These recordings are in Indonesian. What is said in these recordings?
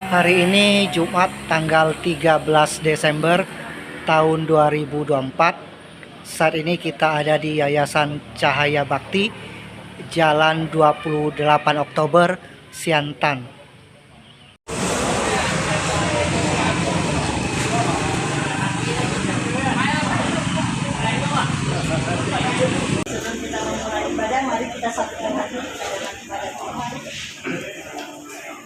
Hari ini Jumat tanggal 13 Desember tahun 2024. Saat ini kita ada di Yayasan Cahaya Bakti, Jalan 28 Oktober, Siantan. Mari kita satukan hati kepada Tuhan.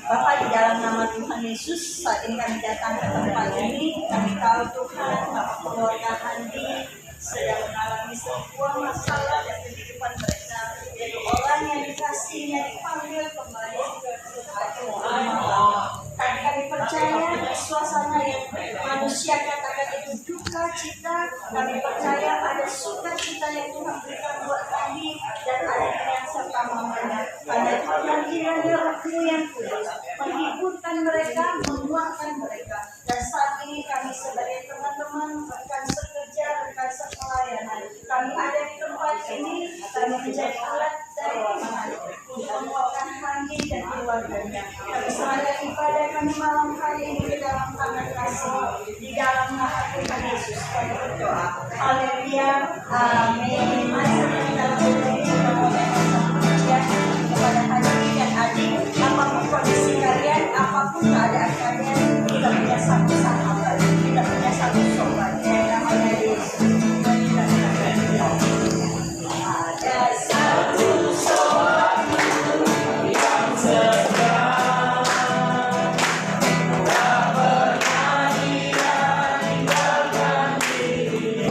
Bapak, di dalam nama Tuhan Yesus, saat ini kami datang ke tempat ini. Kami tahu Tuhan, Bapak keluarga Andi sedang mengalami sebuah masalah dan kehidupan mereka. Jadi orang yang dikasihnya dipanggil kembali ke Tuhan. Tapi kami percaya suasana yang manusia katakan itu duka cita, kami percaya ada sukacita yang Tuhan berikan buat kami dan ada yang serta mamanya. Pada Tuhan kiranya Roh-Mu yang kudus menghiburkan mereka, menguatkan mereka. Dan saat ini kami sebagai teman-teman, rekan sekerja, rekan sepelayanan, kami ada di tempat ini, kami menjadi alat dari Tuhan untuk menguatkan Handi dan keluarganya. Kami serahkan ibadah kami malam hari ini di dalam tangan kasih, di dalam nama Tuhan Yesus kami berdoa. Haleluya, amin. Mari kita kepada hati dan adik, apapun kondisi kalian, apapun keadaan kalian, kita punya satu sahabat, kita punya satu sobat yang namanya Yesus. Ada satu sobat yang setia, tak pernah dia tinggalkan diriku.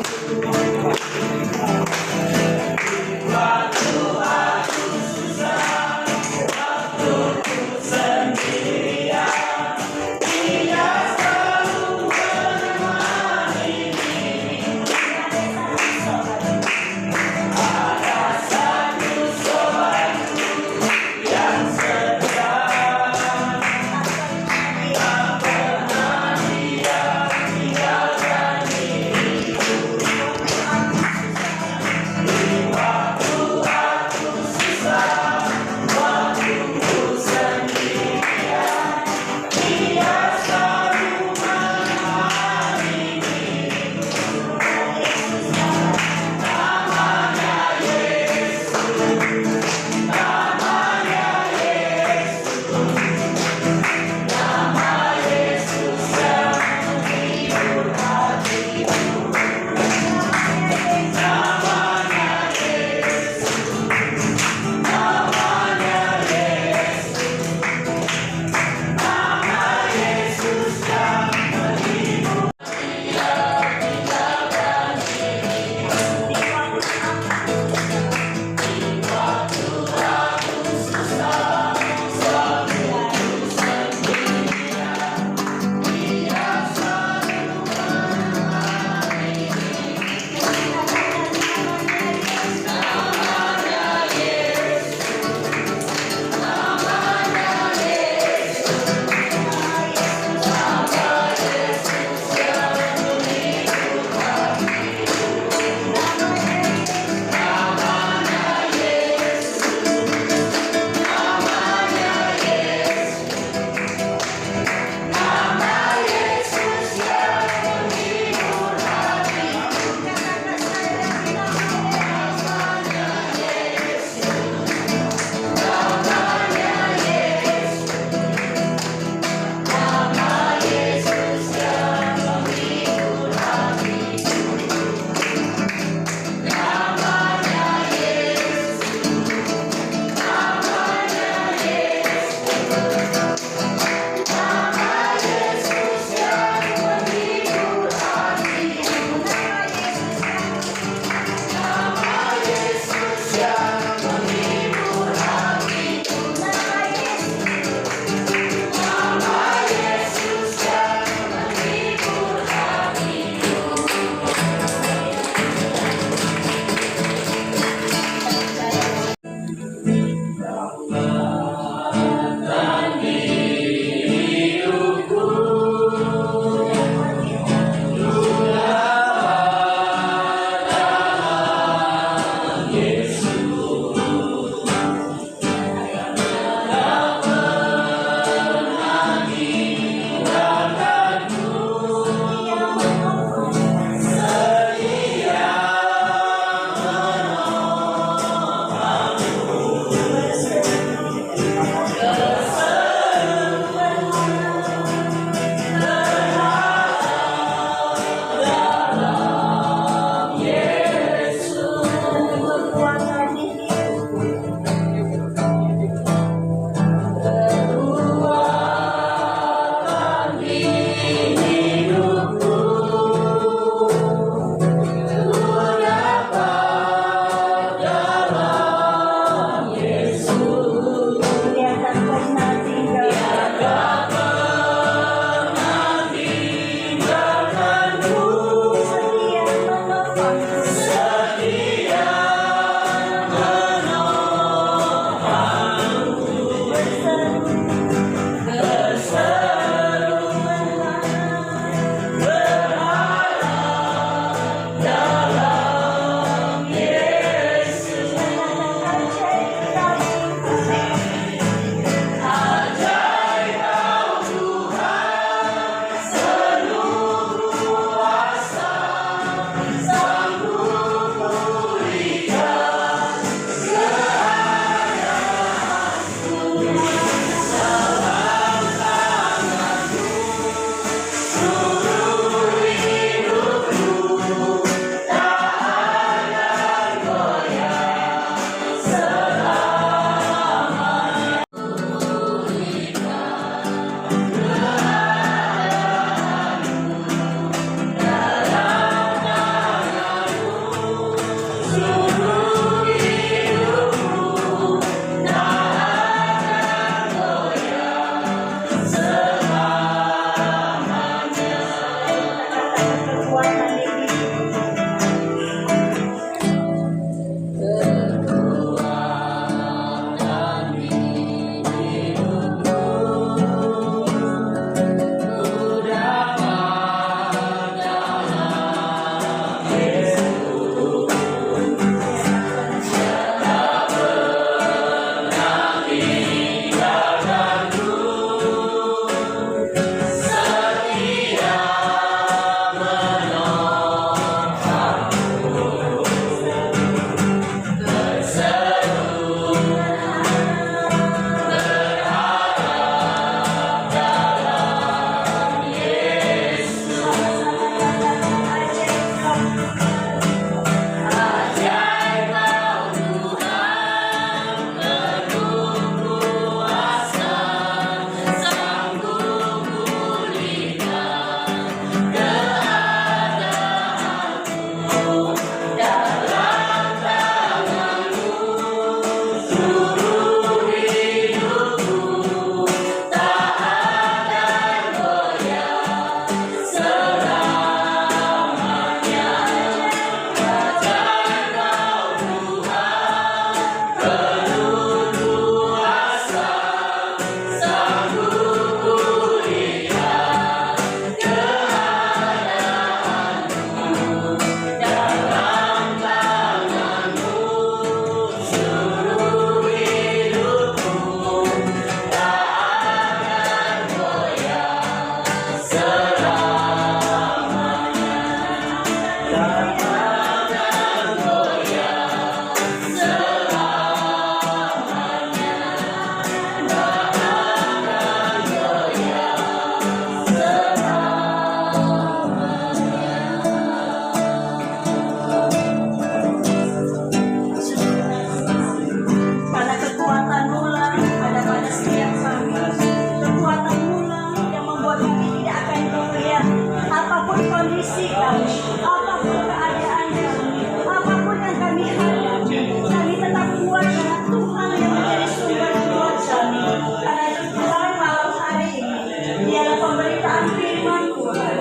Biarlah pemberitaan firman Tuhan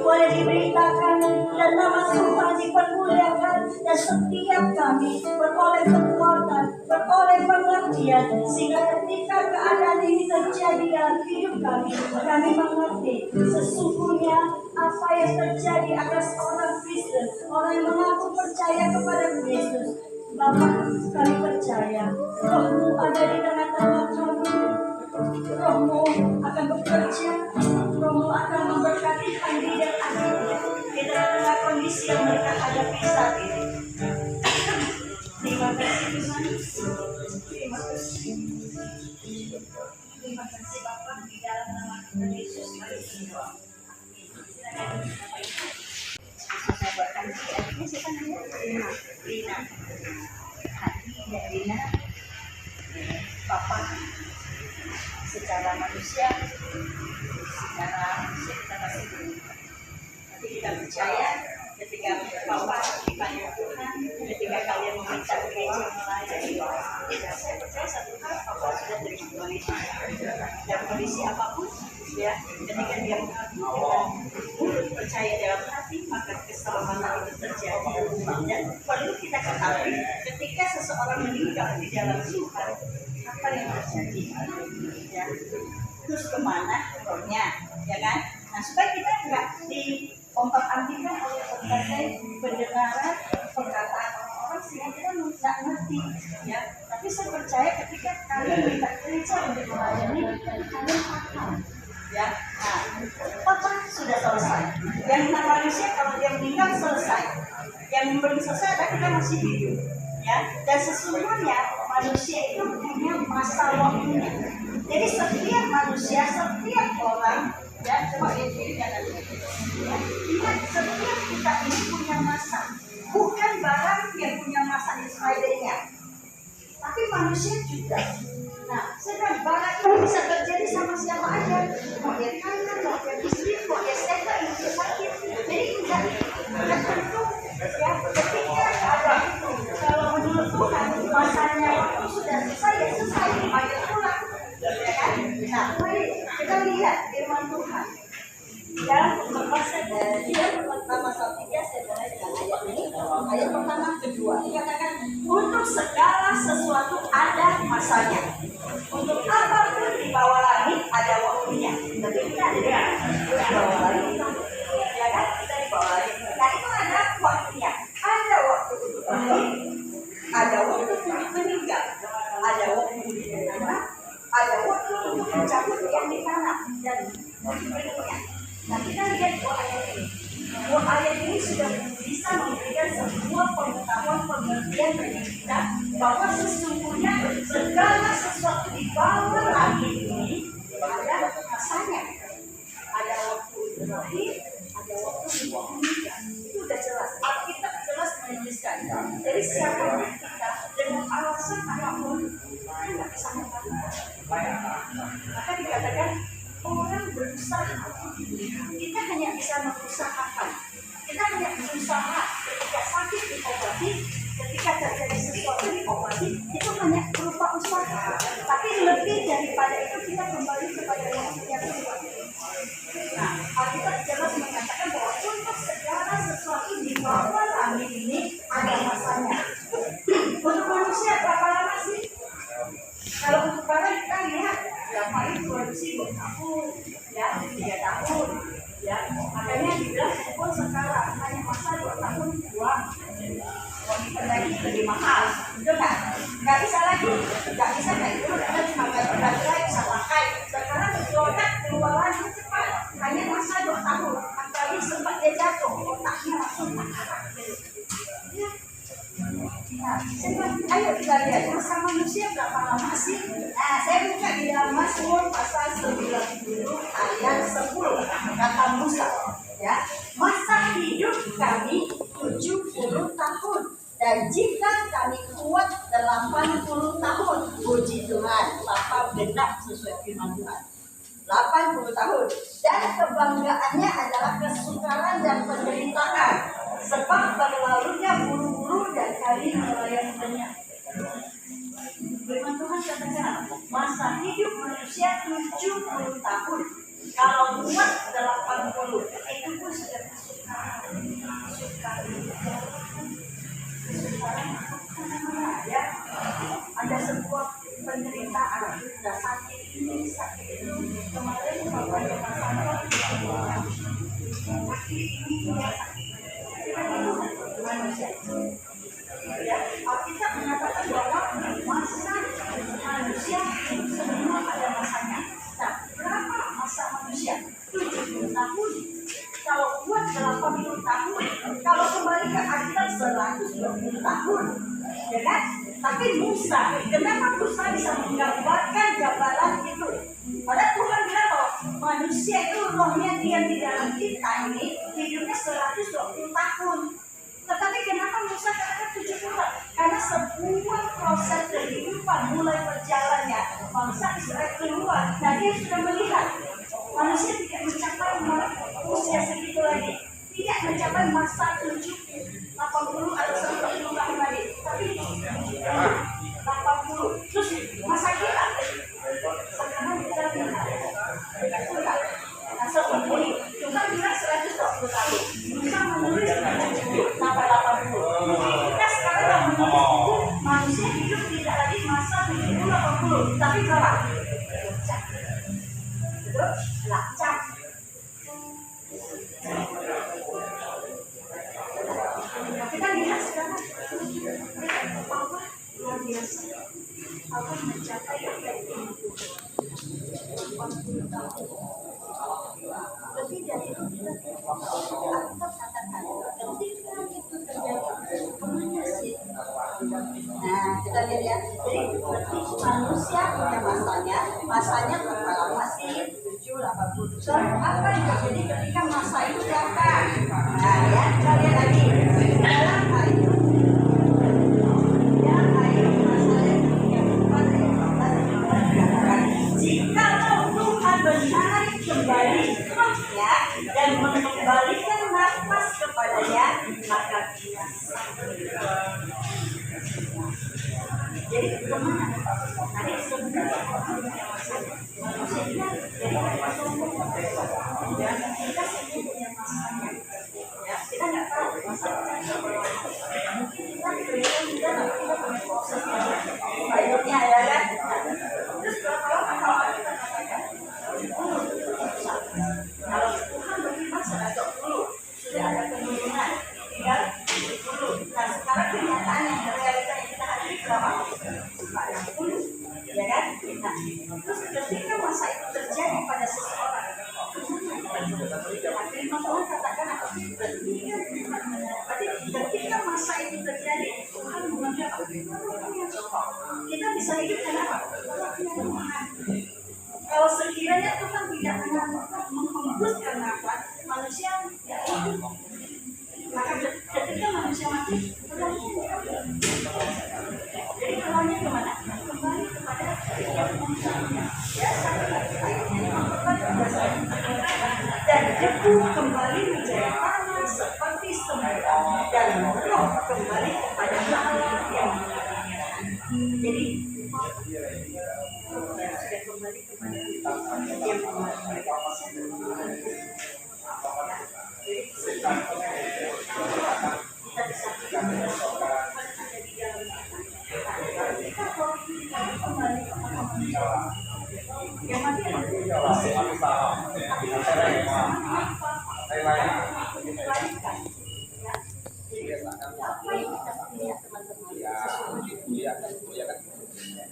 boleh diberitakan dan nama Tuhan dipermuliakan, dan setiap kami beroleh kekuatan, beroleh pengertian, sehingga ketika keadaan ini terjadi dalam hidup kami, kami mengerti sesungguhnya apa yang terjadi atas orang Kristen, orang yang mengaku percaya kepada Yesus. Bapa, kami percaya Roh-Mu ada di tengah-tengah kami. Roh-Mu akan bekerja, Roh-Mu akan memberkati Andi dan adiknya di tengah-tengah kondisi yang mereka hadapi saat ini. Terima kasih Tuhan. Terima kasih. Terima kasih Bapa, di dalam nama Tuhan Yesus kami berdoa. Silakan. Saya buatkan ini siapa namanya? Rina. Hati dari Rina. Papa secara manusia kita pasti berubah. Tapi kita percaya ketika Papa dipanggil Tuhan, ketika kalian meminta gereja melayani, saya percaya satu hal, Papa sudah terima dan kondisi apapun, ya, ketika dia mengaku dengan percaya dalam hati, maka keselamatan itu terjadi. Dan perlu kita ketahui, ketika seseorang meninggal di dalam Tuhan, apa yang terjadi? Ya, terus kemana rohnya, ya kan? Nah, supaya kita nggak diompang-ambingkan oleh berbagai pendengaran perkataan orang-orang sehingga kita nggak ngerti, ya. Tapi saya percaya ketika kalian minta gereja untuk melayani, kalian paham, ya. Nah, apa sudah selesai. Yang namanya manusia kalau dia meninggal selesai. Yang belum selesai adalah kita masih hidup, ya. Dan sesungguhnya manusia itu punya masa waktunya. Jadi setiap manusia, setiap orang, ya, coba lihat diri dan ingat, setiap kita ini punya masa. Bukan barang yang punya masa expirednya, tapi manusia juga. Nah, sedang barang ini bisa terjadi sama siapa aja. Mau dia kaya, mau dia miskin, mau dia sehat, mau dia sakit. Jadi tidak tentu. Ya, ketika ada itu, kalau menurut Tuhan masanya waktu sudah selesai, ya selesai, dipanggil pulang. Ya kan? Nah, mari kita lihat firman Tuhan. Dalam pembahasan dari pertama sampai 3, saya mulai dengan ayat ini. Ayat pertama, kedua, dikatakan untuk segala sesuatu ada masanya. Untuk apapun di bawah langit ada waktunya. Tapi kita ada di bawah langit, ya kan? Kita di bawah langit. Nah, itu ada waktunya. Ada waktu untuk lahir, ada waktu untuk meninggal, ada waktu untuk beranak, ada waktu untuk mencabut yang ditanam dan berikutnya. Nah, kita lihat dua ayat ini. Dua ayat ini sudah bisa memberikan sebuah pengetahuan pengertian bagi kita bahwa sesungguhnya segala sesuatu di bawah langit ini ada masanya. Ada waktu untuk lahir, ada waktu untuk meninggal. Itu sudah jelas. Alkitab jelas menuliskan. Jadi siapapun kita dengan alasan apapun kita nggak bisa mengatakan. Maka dikatakan orang berusaha. Kita hanya bisa mengusahakan. Kita hanya berusaha ketika sakit diobati, ketika terjadi sesuatu diobati, itu hanya berupa usaha. Tapi lebih daripada itu kita kembali kepada yang Tuhan. Nah, Alkitab jelas mengatakan bahwa untuk segala sesuatu di bawah langit ini ada masanya. Untuk manusia berapa lama sih? Kalau untuk barang kita lihat berapa ini produksi 2 tahun, ya 3 tahun, ya. Makanya dibilang pun sekarang hanya masa 2 tahun buang. Kalau kita lagi lebih mahal, itu kan? Nggak bisa lagi, nggak bisa kayak itu. Kita cuma nggak bisa pakai. Sekarang produk keluar lagi cepat, hanya masa 2 tahun. Apalagi sempat dia jatuh, otaknya langsung patah. Ya. Nah, ayo kita lihat masa manusia berapa lama sih? Nah, saya buka di dalam Mazmur pasal 90 ayat 10 kata Musa, ya. Masa hidup kami 70 tahun dan jika kami kuat 80 tahun, puji Tuhan, Bapak benar sesuai firman Tuhan. 80 tahun dan kebanggaannya adalah kesukaran dan penderitaan sebab berlalunya buru-buru dan kali melayaninya. Firman Tuhan katakan masa hidup manusia 70 tahun. Kalau manusia. Ya, Alkitab mengatakan bahwa masa manusia semua ada masanya. Nah, berapa masa manusia? 70 tahun. Kalau buat 80 tahun, kalau kembali ke Alkitab 120 tahun, ya kan? Tapi Musa, kenapa Musa bisa menggambarkan gambaran itu? Padahal Tuhan bilang bahwa manusia itu rohnya dia di dalam kita ini hidupnya 120 tahun. Tetapi kenapa Musa katakan 70 tahun? Karena sebuah proses kehidupan mulai berjalannya bangsa Israel keluar. Nah, dia sudah melihat manusia tidak mencapai usia segitu lagi, tidak mencapai masa 70, 80 atau 90 tahun lagi, tapi 80. Terus masa kita sekarang kita lihat seperti Tuhan bilang 120 tahun, Musa menulis 70 sampai 80. Kita sekarang menunggu manusia hidup tidak lagi masa 70, 80, tapi berapa? Lancar. Kita lihat sekarang Allah luar biasa. Allah mencapai apa yang diinginkan. 40 tahun. Lebih dari itu kita katakan ketika itu terjadi kemana sih? Nah, kita lihat ya. Jadi manusia punya masanya berapa masih 70, 80. Lalu apa yang terjadi ketika masa itu datang? Nah, ya kita lihat lagi dalam ayat jikalau Tuhan menarik kembali rohnya dan mengembalikan nafas kepadanya, maka dia jadi kemana? Tadi sebenarnya manusia jadi kita punya masanya. Ya, kita nggak tahu masanya. Mungkin kita tidak punya proses hidupnya ya kan. Terus kalau kita katakan kalau Tuhan beriman 120 sudah ada penurunan tinggal 70. Nah sekarang kenyataan yang realita yang kita hadapi berapa? 60, ya kan? Nah terus ketika masa itu terjadi pada seseorang, firman Tuhan katakan apa? Ketika masa itu terjadi, Tuhan mengambil apa? Kita bisa hidup kenapa? Kalau sekiranya Tuhan tidak menghembuskan nafas, manusia ya maka ketika manusia mati, jadi kalaunya kemana? Kembali kepada ya dan debu kembali menjadi tanah seperti semula dan roh kembali kepada Allah yang jadi sudah kembali kepada yang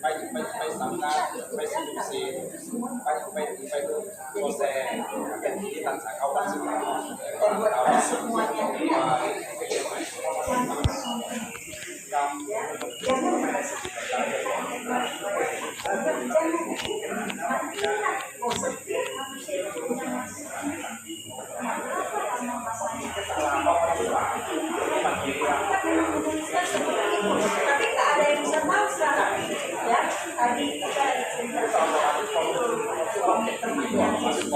ไปสำนักไปสิบสีไปดูโปรเซสที่ต่างๆเขาวันสุดท้ายก็เอาsemuanya tapi tak ada yang bisa tahu sekarang ya tadi kita cerita soal suami temannya Yesus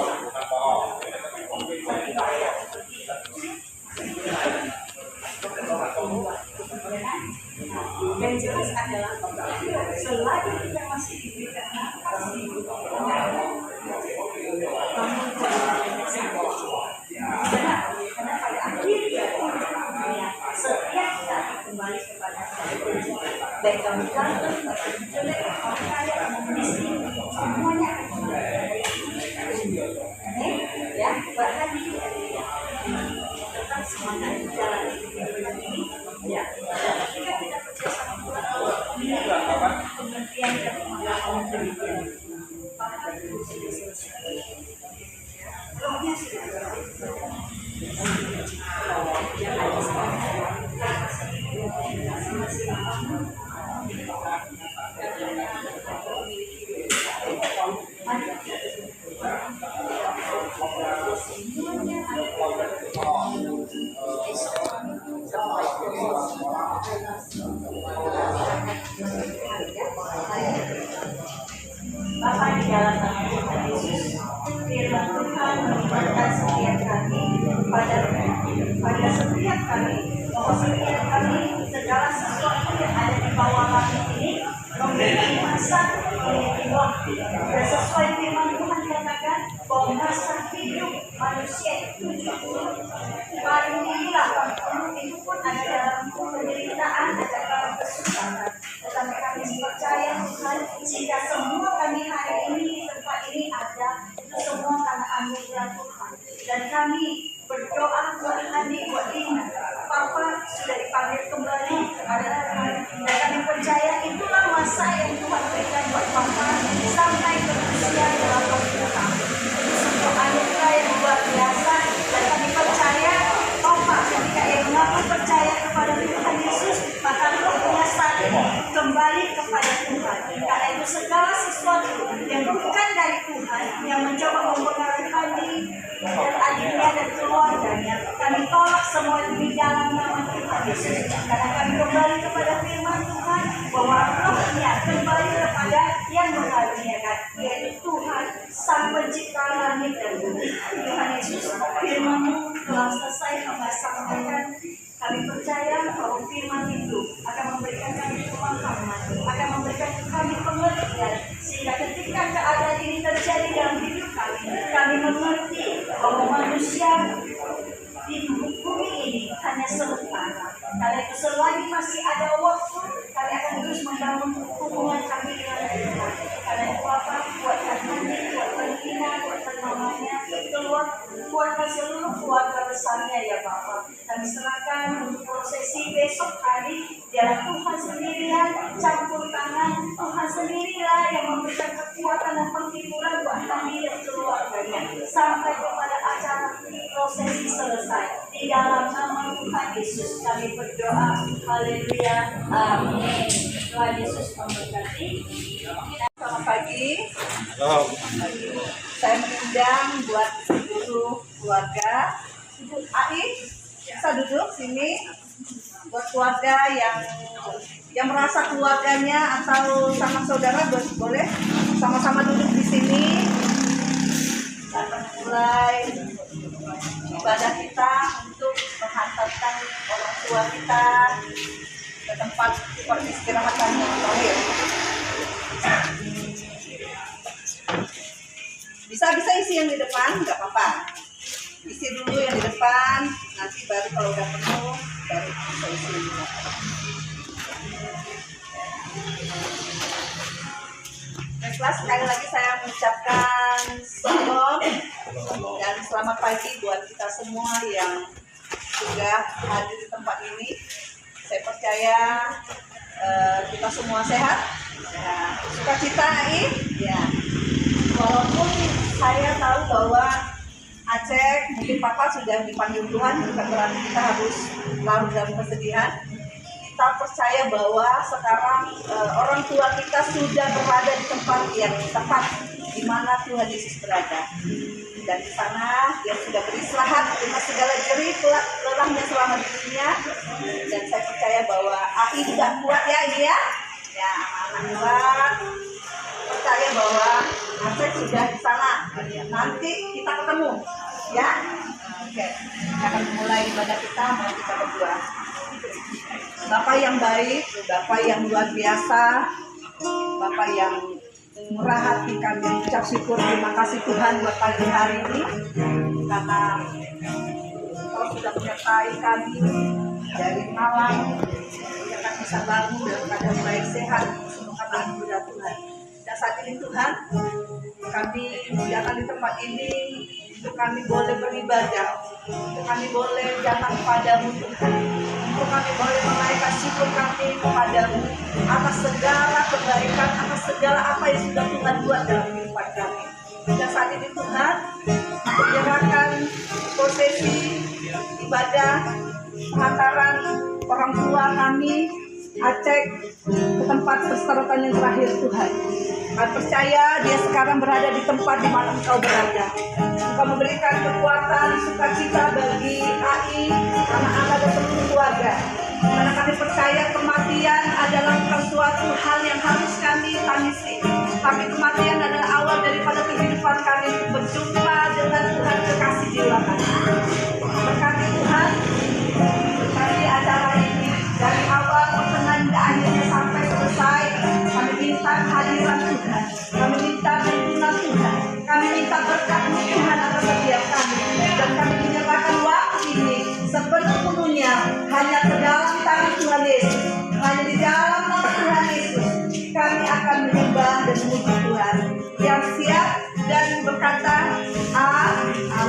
ya buat Hadi tetap semangat jalan ini ya. Jika tidak percaya sama Tuhan, pengertian dan pengalaman demikian. Maka itu sudah selesai. Rohnya sudah selesai. Yang ada sekarang Bapak di dalam nama Tuhan Yesus, firman Tuhan mengingatkan setiap kami pada setiap kami bahwa setiap kami segala sesuatu yang ada di bawah langit ini memiliki masa, memiliki waktu. Dan sesuai firman Tuhan dikatakan bahwa masa hidup manusia itu 70 paling tinggi 80, itu pun ada dalam penderitaan, ada dalam kesusahan. Tetapi kami percaya Tuhan, jika semua kami hari ini di tempat ini ada, itu semua karena anugerah Tuhan. Dan kami berdoa buat Hadi, buat Dina, Papa sudah dipanggil kembali kepada Tuhan. Dan kami percaya itulah masa yang Tuhan berikan buat Papa sampai ke usia 80 tahun. Itu sebuah anugerah yang luar biasa. Dan kami percaya Papa ketika ia mengaku percaya kepada Tuhan Yesus, maka rohnya saat ini kembali kepada Tuhan. Karena itu segala sesuatu yang bukan dari Tuhan, yang mencoba mempengaruhi Hadi dan adiknya dan keluarganya, kami tolak semua di dalam nama Tuhan Yesus. Karena kami kembali kepada firman Tuhan bahwa rohnya kembali kepada yang mengaruniakan, yaitu Tuhan Sang Pencipta langit dan bumi. Tuhan Yesus, firman-Mu telah selesai mengasakan. Kami percaya bahwa firman itu akan memberikan kami pemahaman, akan memberikan kami pengertian, sehingga ketika keadaan ini terjadi dalam hidup kami, kami mengerti bahwa manusia di bumi ini hanya sementara. Karena itu selagi masih ada waktu, kami akan terus membangun hubungan kami dengan Tuhan. Karena itu Bapak, buat kami, buat Tina, buat mamanya, keluarga seluruh keluarga besarnya ya Bapak. Kami serahkan untuk prosesi besok hari, biarlah Tuhan sendirian campur tangan, Tuhan sendirilah yang memberikan kekuatan dan penghiburan buat kami dan keluarganya sampai kepada acara prosesi selesai. Di dalam nama Tuhan Yesus kami berdoa. Haleluya. Amin. Tuhan Yesus memberkati. Selamat pagi. Halo. Saya mengundang buat seluruh keluarga. Ibu Ai, bisa duduk sini. Buat keluarga yang merasa keluarganya atau sama saudara boleh sama-sama duduk di sini. Kita akan mulai ibadah kita untuk menghantarkan orang tua kita ke tempat peristirahatan yang terakhir. Bisa isi yang di depan, nggak apa-apa. Isi dulu yang di depan, nanti baru kalau udah penuh, baru bisa isi yang di depan. Baiklah, sekali lagi saya mengucapkan shalom dan selamat pagi buat kita semua yang sudah hadir di tempat ini. Saya percaya kita semua sehat, ya, sukacita ya. Walaupun saya tahu bahwa Aceh, mungkin Papa sudah dipanggil Tuhan, bukan berarti kita harus larut dalam kesedihan. Kita percaya bahwa sekarang orang tua kita sudah berada di tempat yang tepat di mana Tuhan Yesus berada. Dan di sana dia sudah beristirahat dengan segala jerih lelahnya selama di dunia. Dan saya percaya bahwa AI juga kuat ya, iya. Ya, anak-anak kuat. Percaya bahwa Aceh sudah di sana. Nanti kita ketemu, ya. Oke, kita akan mulai ibadah kita, mari kita berdoa. Bapak yang baik, Bapak yang luar biasa, Bapak yang murah hati, kami ucap syukur, terima kasih Tuhan buat pagi hari ini, karena Kau sudah menyertai kami dari malam, hingga kami bisa bangun dalam keadaan baik sehat, semua karena anugerah Tuhan. Dan saat ini Tuhan, kami muliakan di tempat ini untuk kami boleh beribadah, untuk kami boleh datang kepadamu Tuhan, untuk kami boleh menaikkan syukur kami kepadamu atas segala kebaikan, atas segala apa yang sudah Tuhan buat dalam kehidupan kami. Dan saat ini Tuhan, menyerahkan prosesi ibadah pengantaran orang tua kami Aceh ke tempat perseratan yang terakhir Tuhan. Kami percaya dia sekarang berada di tempat di mana Engkau berada. Engkau memberikan kekuatan, sukacita bagi AI, anak-anak dan seluruh keluarga. Karena kami percaya kematian adalah bukan suatu hal yang harus kami tangisi, tapi kematian adalah awal daripada kehidupan kami untuk berjumpa dengan Tuhan kekasih jiwa kami. Berkati Tuhan, berkati acara ini dari awal pertengahan hingga akhirnya sampai selesai. Kami minta kehadiran Tuhan, kami minta tuntunan Tuhan, kami minta berkat Tuhan atas setiap kami, dan kami menyerahkan waktu ini sepenuhnya hanya ke dalam tangan Tuhan Yesus. Hanya di dalam nama Tuhan Yesus kami akan menyembah dan memuji Tuhan. Yang siap dan berkata amin.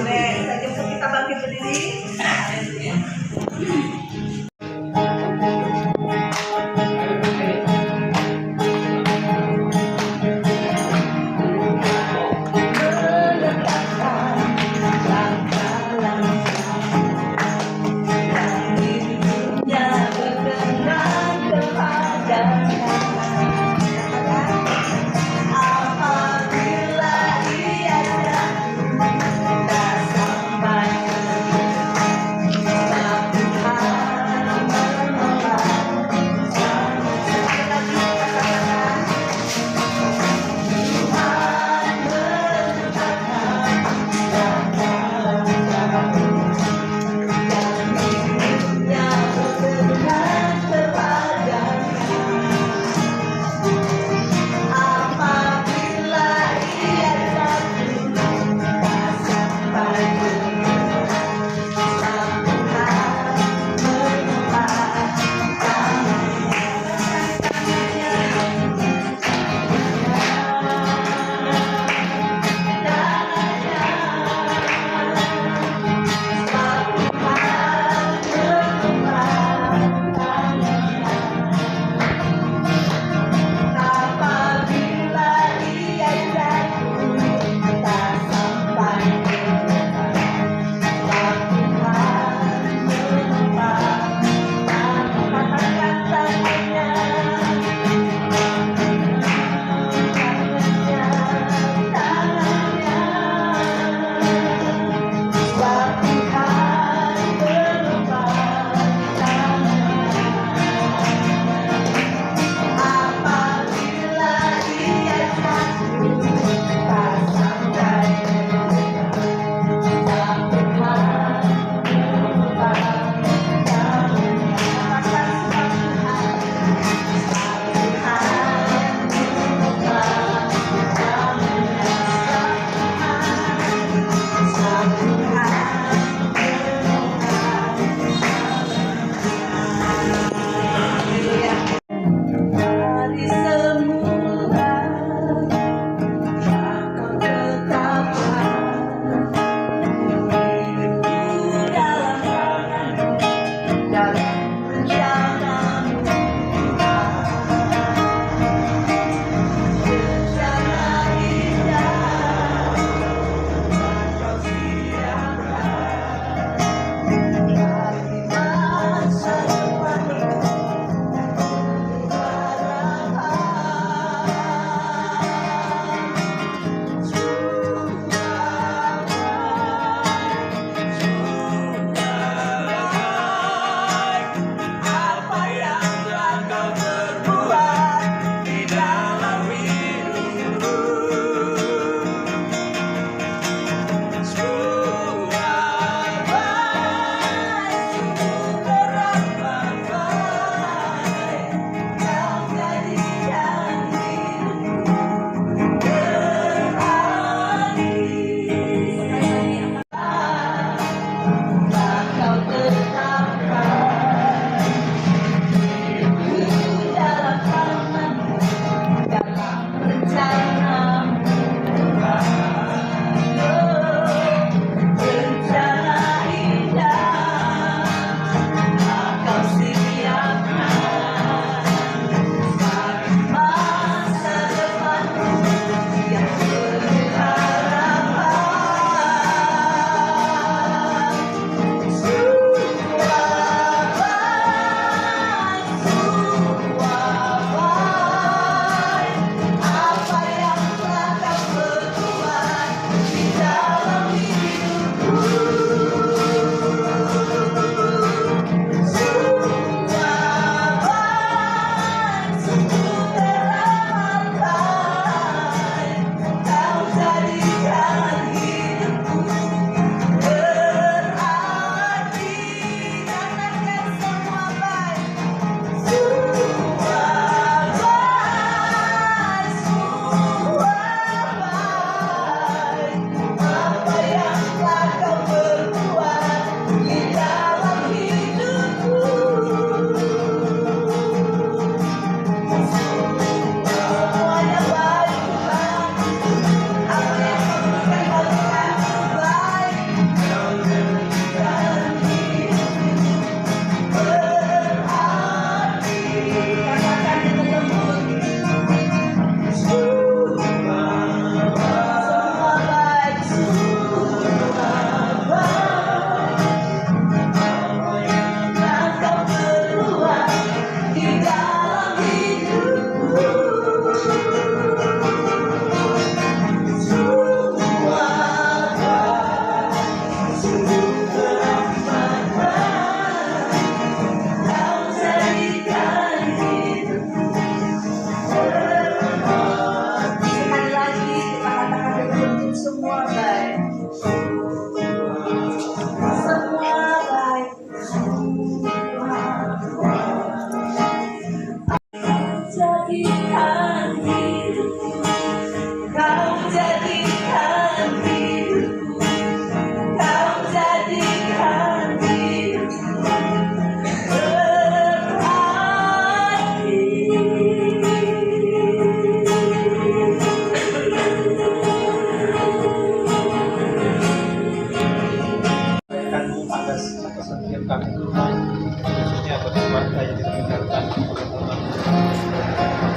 kami Tuhan, khususnya atas keluarga yang ditinggalkan oleh Tuhan.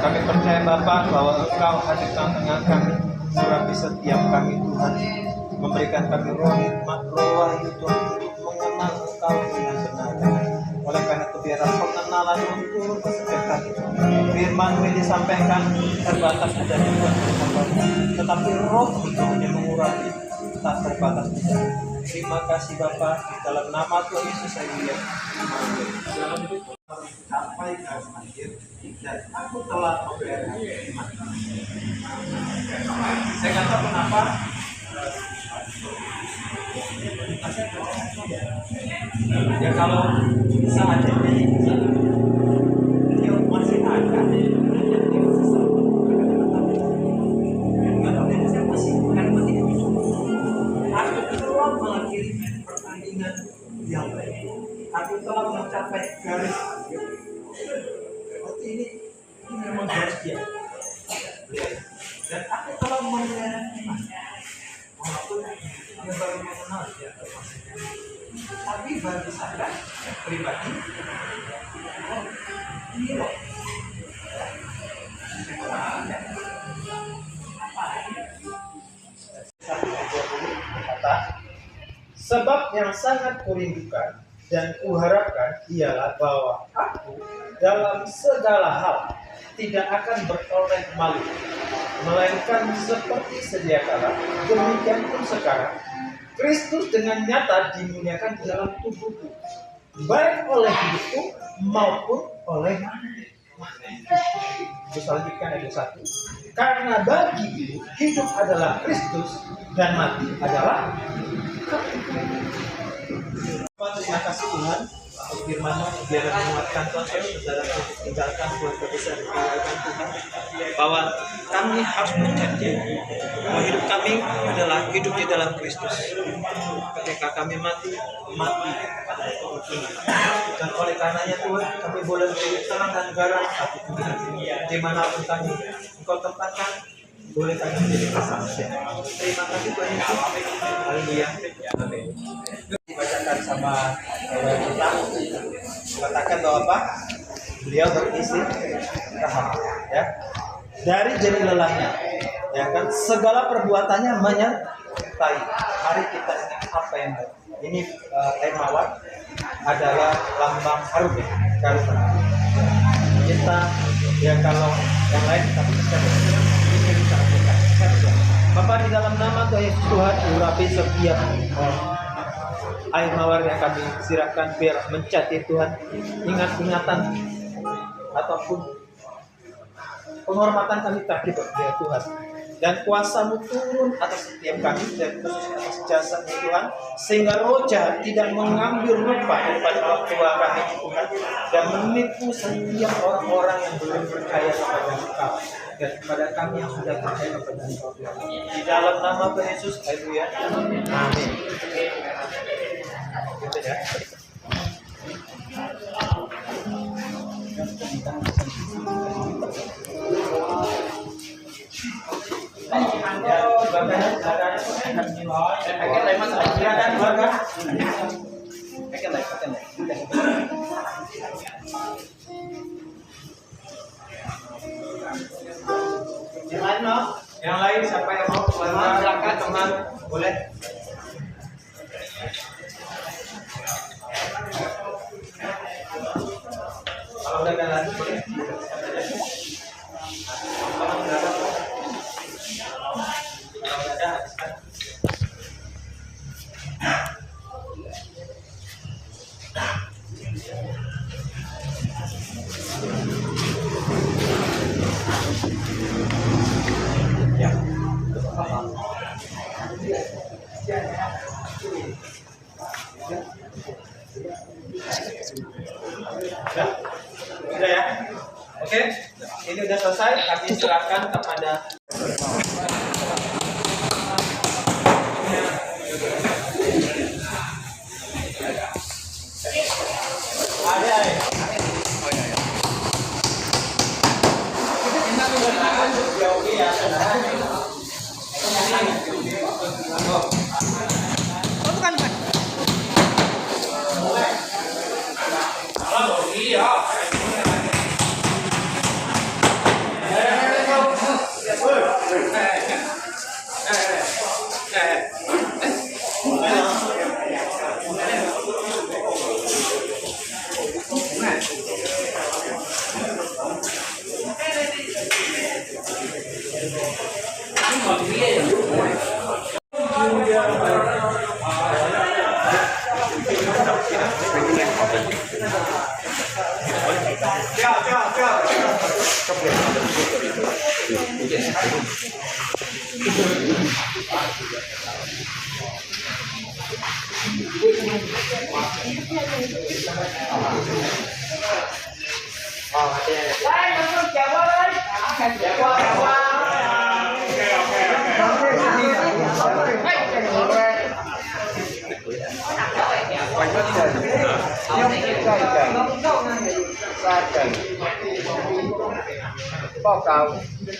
Kami percaya Bapa bahwa Engkau hadir di tengah kami, surapi setiap kami Tuhan, memberikan kami roh hikmat, roh wahyu Tuhan untuk mengenal Engkau dengan benar. Oleh karena itu biarlah pengenalan turun ke setiap kami. Firman yang disampaikan terbatas ada di Tuhan, tetapi roh itu yang mengurapi tak terbatas. Terima kasih Bapa, di dalam nama Tuhan Yesus saya lihat. Sampai ke akhir dan aku telah memberikan iman. Saya nggak tahu kenapa. Ya kalau seandainya dia masih ada, saya masih akan mati. Aku telah mengakhiri pertandingan yang baik. Aku telah mencapai garis. Berarti ini memang garis dia. Dan aku telah mengenai walaupun dia baru mengenal dia, tapi bagi saya pribadi, ini loh. Kata, sebab yang sangat kurindukan dan kuharapkan ialah bahwa aku dalam segala hal tidak akan beroleh malu, melainkan seperti sedia kala, demikian pun sekarang Kristus dengan nyata dimuliakan di dalam tubuhku, baik oleh hidupku maupun oleh matiku. Selanjutnya ayat 1. Karena bagiku hidup adalah Kristus dan mati adalah Terima kasih Tuhan untuk firman-Mu, biar menguatkan Tuhan saudara untuk tinggalkan keluarga besar ditinggalkan Tuhan, bahwa kami harus berjanji bahwa hidup kami adalah hidup di dalam Kristus. Ketika kami mati adalah kemudian. Dan oleh karenanya Tuhan, kami boleh menjadi terang dan garam satu Tuhan. Dimanapun kami Engkau tempatkan, boleh kami menjadi kesaksian. Terima kasih Tuhan Yesus. Haleluya. Amin. Dibacakan sama kita, mengatakan bahwa apa? Beliau berisi rahmat, ya. Dari jari lelahnya, ya kan, segala perbuatannya menyertai. Mari kita ingat apa yang baik. Ini air mawar adalah lambang harum, ya, karunia. Kita, ya kalau yang lain tapi kita ini bisa lakukan. Bapak, di dalam nama Tuhan Yesus Tuhan, urapi setiap air mawar yang kami siramkan biar mencati Tuhan, ingatan ataupun penghormatan kami terhadap ya Tuhan, dan kuasa-Mu turun atas setiap kami dan khususnya atas jasad-Mu Tuhan, sehingga roh jahat tidak mengambil rupa daripada orang tua kami Tuhan, dan menipu setiap orang-orang yang belum percaya kepada Engkau dan kepada kami yang sudah percaya kepada Engkau Tuhan. Di dalam nama Tuhan Yesus, haleluya. Amin. Gitu ya. Yang lain siapa yang mau silakan teman boleh. Kalau udah ada lagi boleh. Kalau udah ada. Sudah ya? Oke, ini udah selesai. Kami serahkan kepada Oh, bukan.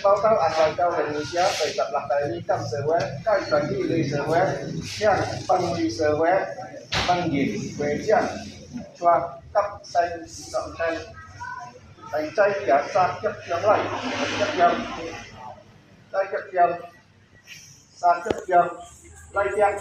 Báo cáo an toàn giao thông Indonesia về tập lập tại lý tâm sở quét, các đoàn đi lý sở quét, hiện bằng lý sở quét, bằng điểm về hiện cho cấp xanh rộng xanh, thành chay cả xa chấp chống lại, chấp chống, chay chấp chống, xa chấp chống, lai chấp.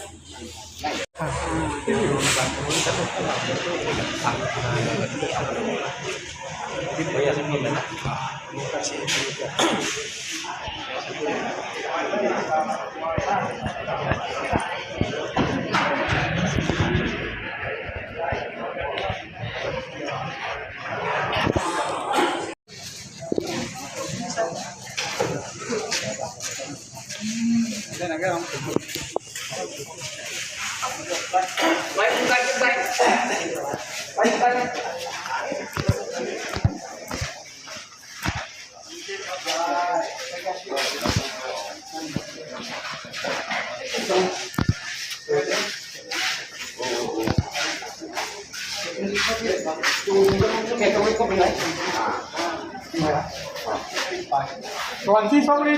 Đoàn chi xong đi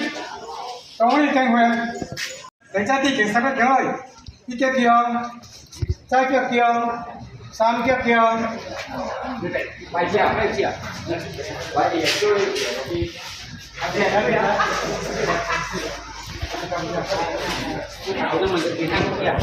cảnh huyện cảnh sát ti cảnh sát các ơi đi kia kiềng trai kia kiềng sam kia kiềng bài chia bài gì chơi đi ăn tiền ăn tiền aku tuh menceritakan ya.